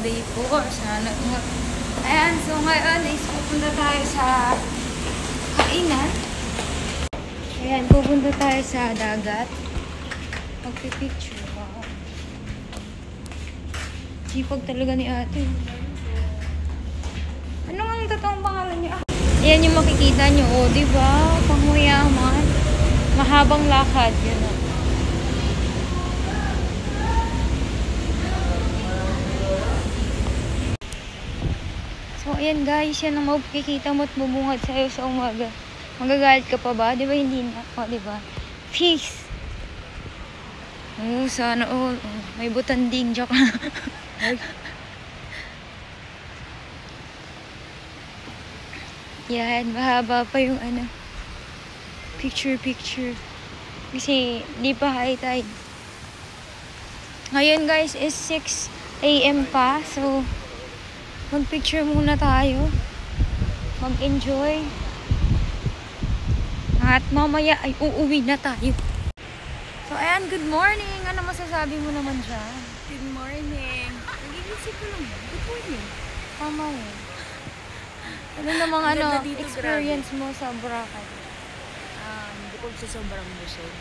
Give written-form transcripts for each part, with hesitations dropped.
day 4. Sana nga. Ayan, so ngayon is pupunta tayo sa kainan. Ayan, pupunta tayo sa dagat. Magpipicture. Wow. Sipag talaga ni ate. Ano nga ang totoong pangalan niya? Ayan yung makikita nyo. O, diba? Panghuyaman. Mahabang lakad. Yun o. So, ayan guys. Yan ang makikita mo at bubungad sa'yo sa umaga. Magagalit ka pa ba? Diba hindi na? O, diba? Peace! Oh, sana all. Oh, may butanding. Joke na. Yan, mahaba pa yung ano. Picture. Kasi di pa high tide. Ngayon guys is 6 AM pa. So, mag-picture muna tayo. Mag-enjoy. At mamaya ay uuwi na tayo. So, ayan, good morning. Ano masasabi mo naman dyan? Good morning. Nagigisip ko lang. Good morning. Tama eh. Ano namang ano, experience mo sa Boracay? Bukod sa sobrang busog.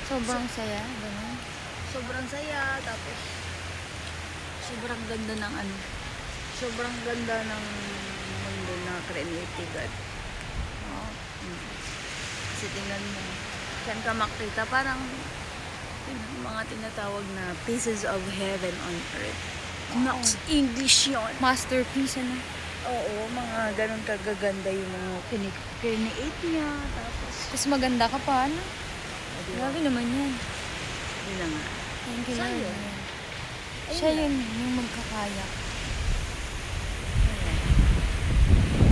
Sobrang saya, gano'n. Sobrang saya, tapos sobrang ganda ng ano. Sobrang ganda ng mundo na creative at kasi tingnan mo, saan ka makita, parang mga tinatawag na pieces of heaven on earth. Nox English yun. Masterpiece, ano? Oo, mga ganun kagaganda yung mga create niya. Tapos maganda ka pa, ano? Grabe naman yan. Yun na nga. Thank you, Siya Lord. yun. Siya yun, yung magkakaya.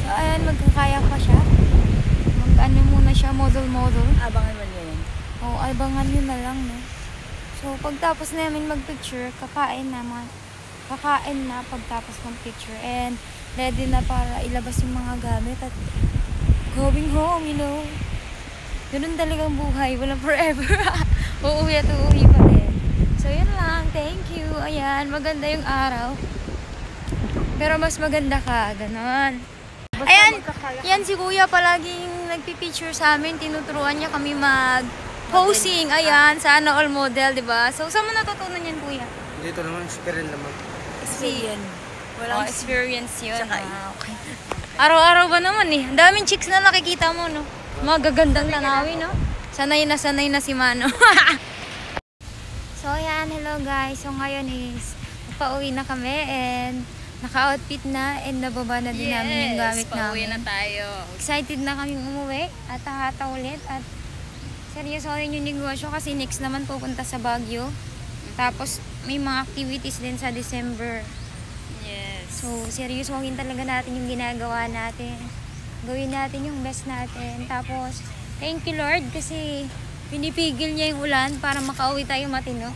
So, ayan, magkakaya pa siya. Mag-ano muna siya, model. Abangan mo niya yan. Oo, abangan nyo na lang, no? So, pagtapos namin mag-picture, kakain na pagtapos mag-picture. And, ready na para ilabas yung mga gamit at going home, you know. Ganun talagang buhay. Walang forever. Uuwi at uuwi pa rin. So, yun lang. Thank you. Ayan, maganda yung araw. Pero mas maganda ka. Ganon. Ayan, yan si Kuya palaging nagpipicture sa amin. Tinuturuan niya kami mag-posing. Ayan, sana all model, diba? So, saan mo natutunan yan, Kuya? Dito naman, experience naman. Experience. Walang experience yun. Saka, Okay. Araw-araw ba naman eh? Ang daming chicks na nakikita mo, no? Magagandang tanawin, no? Sanay na si Mano. So, ayan. Hello, guys. So, ngayon is pauwi na kami and naka-outfit na and nababa na din namin yung gamit namin. Pauwi na tayo. Excited na kaming umuwi at hahata ulit at seryosohin yung negosyo kasi next naman pupunta sa Baguio. Tapos may mga activities din sa December. Yes. So seryosohin talaga natin yung ginagawa natin. Gawin natin yung best natin. Tapos thank you Lord kasi pinipigil niya yung ulan para makauwi tayo matino.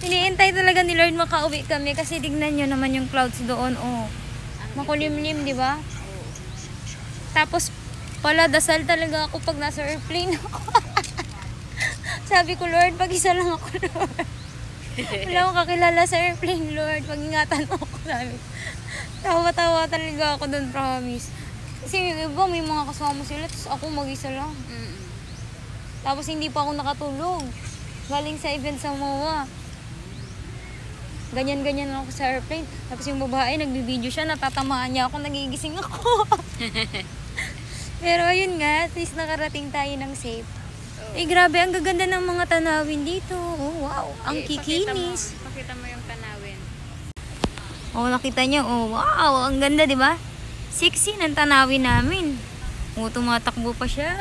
Iniintay talaga ni Lord makauwi kami kasi tignan nyo naman yung clouds doon. Oh, makulimlim, di ba? Tapos pala dasal talaga ako pag nasa airplane ako. Sabi ko, Lord, pag-isa lang ako, Lord. Wala akong kakilala sa airplane, Lord. Pag-ingatan mo ako, sabi ko. Tawa-tawa talaga ako doon, promise. Kasi yung iba, may mga kasama sila, tapos ako mag-isa lang. Tapos hindi pa ako nakatulog. Galing sa event sa MOA. Ganyan-ganyan lang ako sa airplane. Tapos yung babae, nagbibideo siya, natatamaan niya ako, nagigising ako. Pero ayun nga, at least nakarating tayo ng safe. Eh grabe, ang gaganda ng mga tanawin dito. Oh, wow, ang kikinis. Pakita mo yung tanawin. Oh, nakita niyo. Oh, wow, ang ganda, di ba? Sexy ng tanawin namin. Oh, tumatakbo pa siya.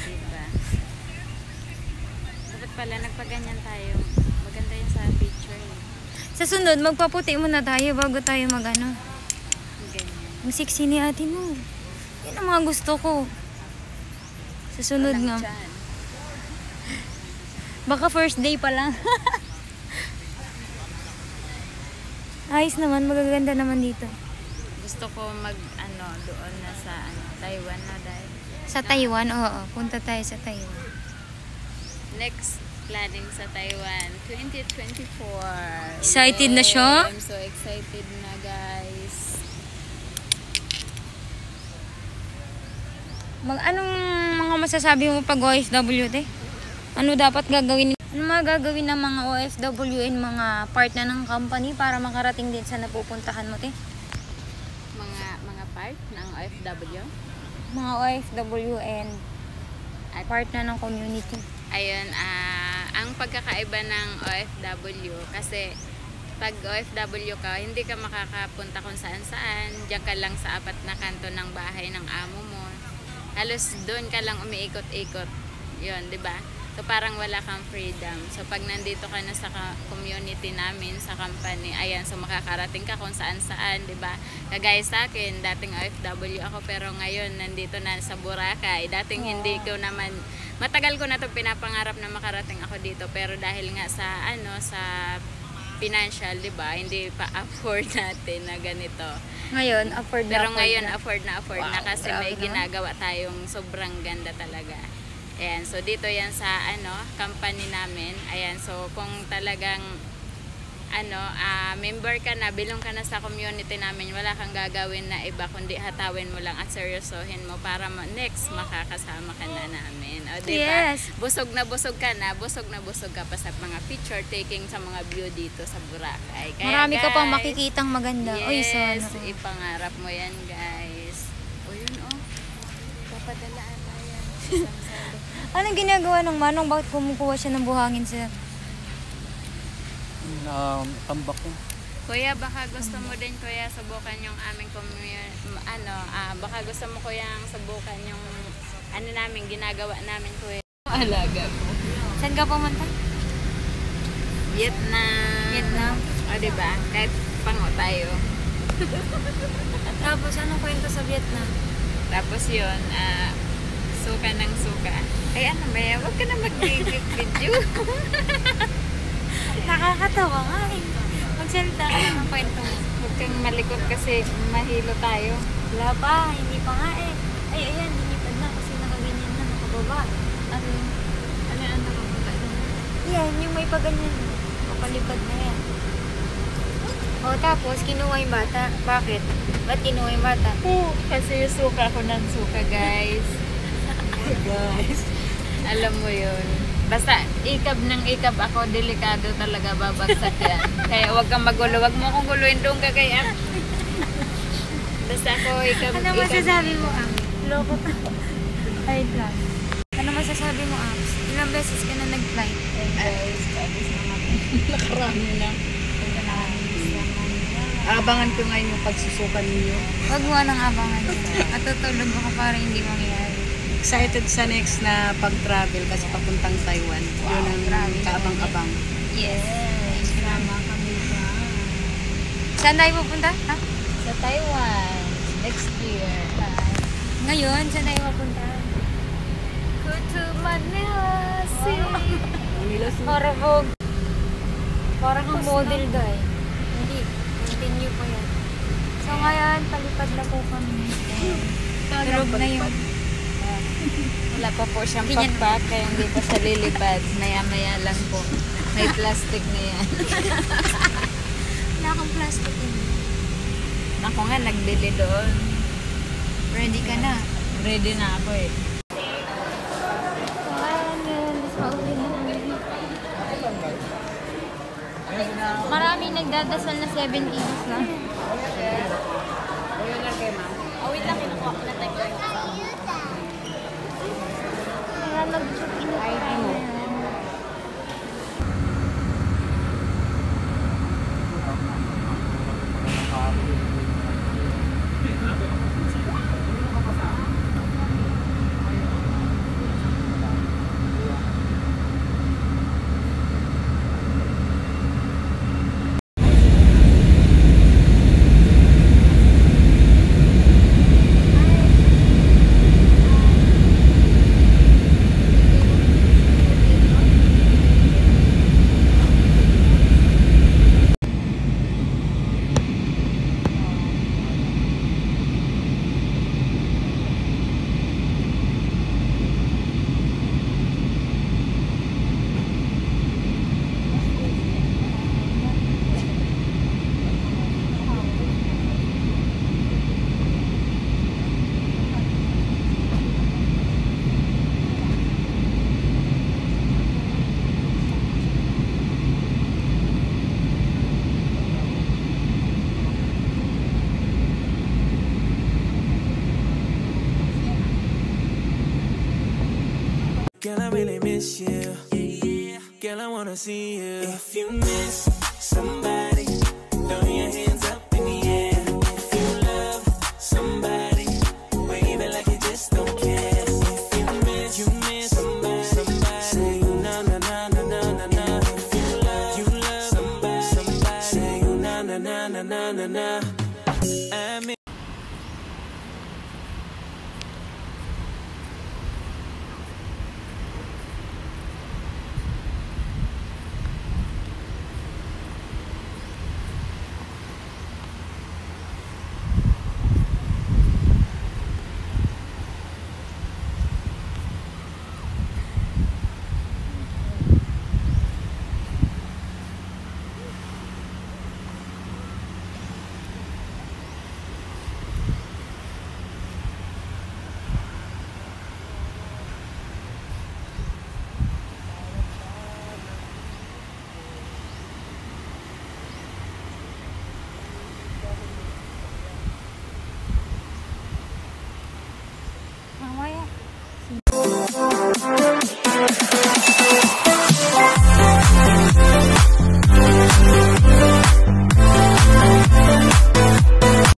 Diba? Dapat pala nagpaganyan tayo. Maganda yun sa picture. Sa sunod, magpaputi muna tayo bago tayo mag-ano. Ganyan. Ang sexy ni ate mo. Yan ang mga gusto ko. Sa sunod nga. Baka first day pa lang. Ayos naman, magaganda naman dito. Gusto ko doon na sa Taiwan na dahil. Sa Taiwan, oo. Punta tayo sa Taiwan. next planning sa Taiwan 2024. Excited na siya? I'm so excited na, guys. Anong mga masasabi mo pag OFW, te? Ano dapat gagawin? Ano mga gagawin ng mga OFW and mga part na ng company para makarating din sa napupuntahan mo, te? Mga part ng OFW. Mga OFW and part na ng community. Ayun, ang pagkakaiba ng OFW, kasi pag OFW ka, hindi ka makakapunta kung saan-saan. Diyan ka lang sa apat na kanto ng bahay ng amo mo. Halos doon ka lang umiikot-ikot. Yun, di ba? So parang wala kang freedom. So pag nandito ka na sa community namin, sa company, ayan, so makakarating ka kung saan-saan, di ba? Kagaya sa akin, dating OFW ako, pero ngayon nandito na sa Boracay. Dating hindi ko naman, matagal ko na to pinapangarap na makarating ako dito, pero dahil nga sa sa financial, di ba? Hindi pa afford natin na ganito. Ngayon, afford na. Pero ngayon, afford na kasi may grabe, no? ginagawa tayong sobrang ganda talaga. Ayan, so dito yan sa company namin. Ayan, so kung talagang member ka na, bilong ka na sa community namin, wala kang gagawin na iba kundi hatawin mo lang at seryosohin mo para next makakasama ka na namin. O diba? Yes. Busog na busog ka pa sa mga picture taking sa mga view dito sa Boracay. Kaya, Marami ka pang guys, makikitang maganda. Uy, yes, sana. ipangarap mo yan, guys. O yun, papadalaan na yan. Anong ginagawa ng manong? Bakit kumukuha siya ng buhangin sa... Tambak yun. Kuya, baka gusto mo din, kuya, subukan yung aming baka gusto mo, kuya, subukan yung namin, ginagawa namin, kuya. Alaga ko. Saan ka pumunta? Vietnam. O, diba? Kahit pango tayo. Tapos, anong kwento sa Vietnam? Tapos yun, suka ng suka. Ay, ano ba yan? Huwag ka na mag-video. Nakakatawa nga eh. Magsalita ka ng kwento mo. Huwag kang malikot kasi mahilo tayo. Wala pa, hindi pa nga eh. Ay, ayan, hinipad na kasi nakaganyan na, nakababa. Ano ang nakapunta doon? Yan, yung may paganyan. Kapalipad na yan. O, tapos, kinuha yung bata. Bakit? Ba't kinuha yung bata? Kasi yung suka ko ng suka, guys. Guys. Alam mo yun. Basta ikab ng ikab ako, delikado talaga babagsak yan. Kaya huwag kang magulo. Huwag mo akong guluhin doon ka kaya. Basta ako ikab. Ano masasabi mo, Ang? Loko ka. Ay, lang. Ano masasabi mo, Ang? Ilang beses ka na nag-flight? Guys, Nakarami na. Abangan ko ngayon yung pagsusukan ninyo. Huwag mo nang abangan. Matutulog ako para hindi mangyari. Excited sa next na pag-travel kasi papuntang Taiwan. Yun ang kaabang-abang. Yes. Sama kami ba? Saan tayo pupunta? Ha? sa Taiwan next year. Ngayon, saan tayo pupunta? Go to Manila City. Parang ang model guy. Hindi. Continue po yan. So ngayon, palipad na po kami. Tulog na yung... Wala pa po siyang Ganyan. pakpak, kaya hindi pa siya lilipad. Maya-maya lang po. May plastic na yan. Wala akong plastic yun. Ako nga, nagbili doon. Ready ka na? Ready na ako eh. Marami nagdadasal na 7 kilos na. Ayun lang kay ma'am. Wait lang, kinukuha ko na tayo. Kaya mag-shoot-in tayo. Girl, I really miss you. Girl, I wanna see you. If you miss somebody